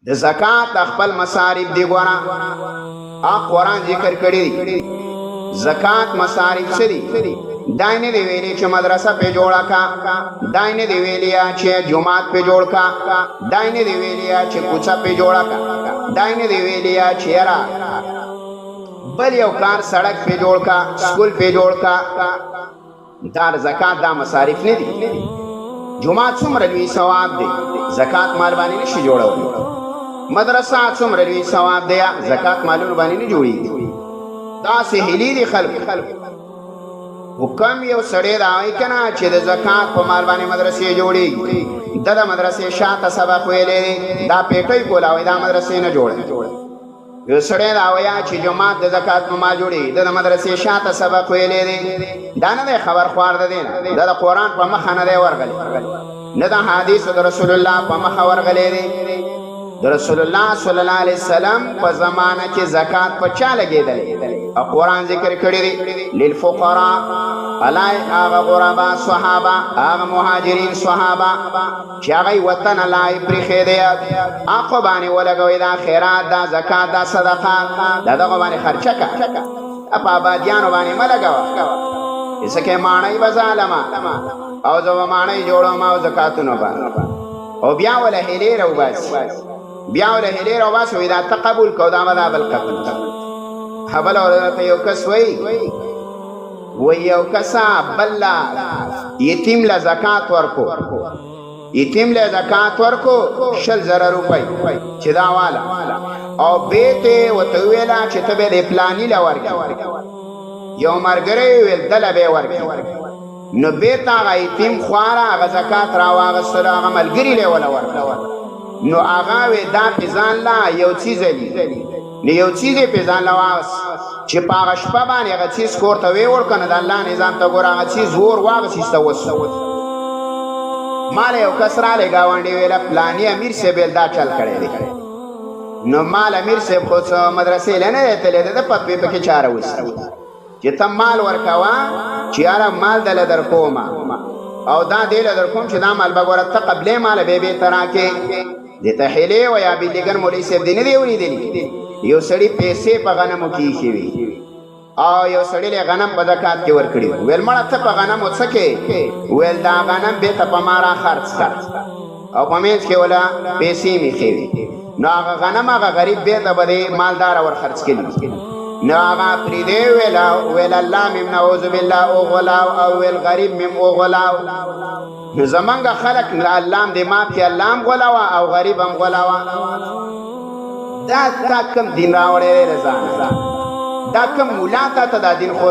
د زکات خپل مصارف دی ګورا قرآن ذکر کړی زکات مصارف سری داینه دی ویلی چې مدرسه په جوړا کا داینه دی ویلی چې جمعات په جوړ کا داینه دی ویلی چې کوڅه په جوړا کا داینه دی ویلی چې را بل یو کار سړک په جوړ کا سکول په جوړ کا دار زکات دا مصارف نه دي جمعات څومره لوی ثواب دی زکات مال باندې نشي جوړول مدرسه څومره لوی ثواب دی زکات مالونه باندې نه جوړیږي دا سهلی دي خلق حکم یو سړی راوي کنه چې د زکات په مال باندې مدرسې جوړیږي د مدرسې شاته سبق ویلې دا پیټي کولاوي دا مدرسې نه جوړه یو سړی راوي چې جمعات د زکات په مال جوړي د مدرسې شاته سبق ویلې دا نه خبر خوار ده دین د قرآن په مخ نه دی ورغلی نه د حدیث د رسول الله په مخ ورغلی د رسول الله صلی الله علیه وسلم په زمانه کې زکات په چا لګیدل او قرآن ذکر کړی دی للفقراء علای هغه غربا صحابه هغه مهاجرین صحابه چې هغه وطن لای پرې خېده اخو باندې ولګوي دا خیرات دا زکات دا صدقات دا دغه باندې خرچه کا په آبادیانو باندې ملګوا اسکه مانای بزالما او زو مانای جوړو ما زکاتونو باندې او بیا ولا هلیر او بس بیا ولا هلیر او بس ودا تقبل کو دا ودا بل قبول حبل اورته یو کس وای یو کسا بلا یتیم له زکات ورکو یتیم له زکات ورکو 60,000 روپۍ چې دا والا او بیت وته ویلا چې ته به پلاني لا ورکې یو مرګره ویل دله به ورکې نو بیت هغه یتیم خواره هغه زکات راواغستله هغه ملګري له ولا ورکړه نو هغه وی دا پېزان لا یو څیز دی نو یو څیز پېزان لا واغس چې په هغه شپه باندې هغه څیز کور ته ویوړ که نه د الله نظام ته ګوره هغه څیز ور واغسیسته وسو مال یو کس رالی ګاونډي ویله پلاني امیر صاحب دا چل کړی دی نو مال امیر صاحب خو څه مدرسې له نه دی تللی دی د پتوې پکې چاره وستي چې ته مال ورکوه چې یاره مال دله در کومه او دا دی له در کوم چې دا مال به ګوره ته قبلې مال به بېرته راکې دې ته حیلې ویا بېلېګر مولوي صاحب دې نه دی اورېدلي یو سړي پیسې په غنمو کې ایښې وي او یو سړي له غنم په زکات کې ورکړي ویل مړه ته په غنمو څه کې ویل دا غنم بېرته په ما را خرڅ کړ او په منځ کې ولا پیسې مې ایښې وي نو هغه غنم هغه غریب بېرته به دې مالداره ور خرڅ کړي نو هغه پرېږدی ویل الله مم نعوذ بالله اوغلاو او ویل غریب مم اوغلاو نو زمونږ خلک الله م دې مات کړي الله هم غولاوه او غریب هم غولاوه دا تا کم دین راوړی دی ځان دا کم مولا تا ته دا دین خو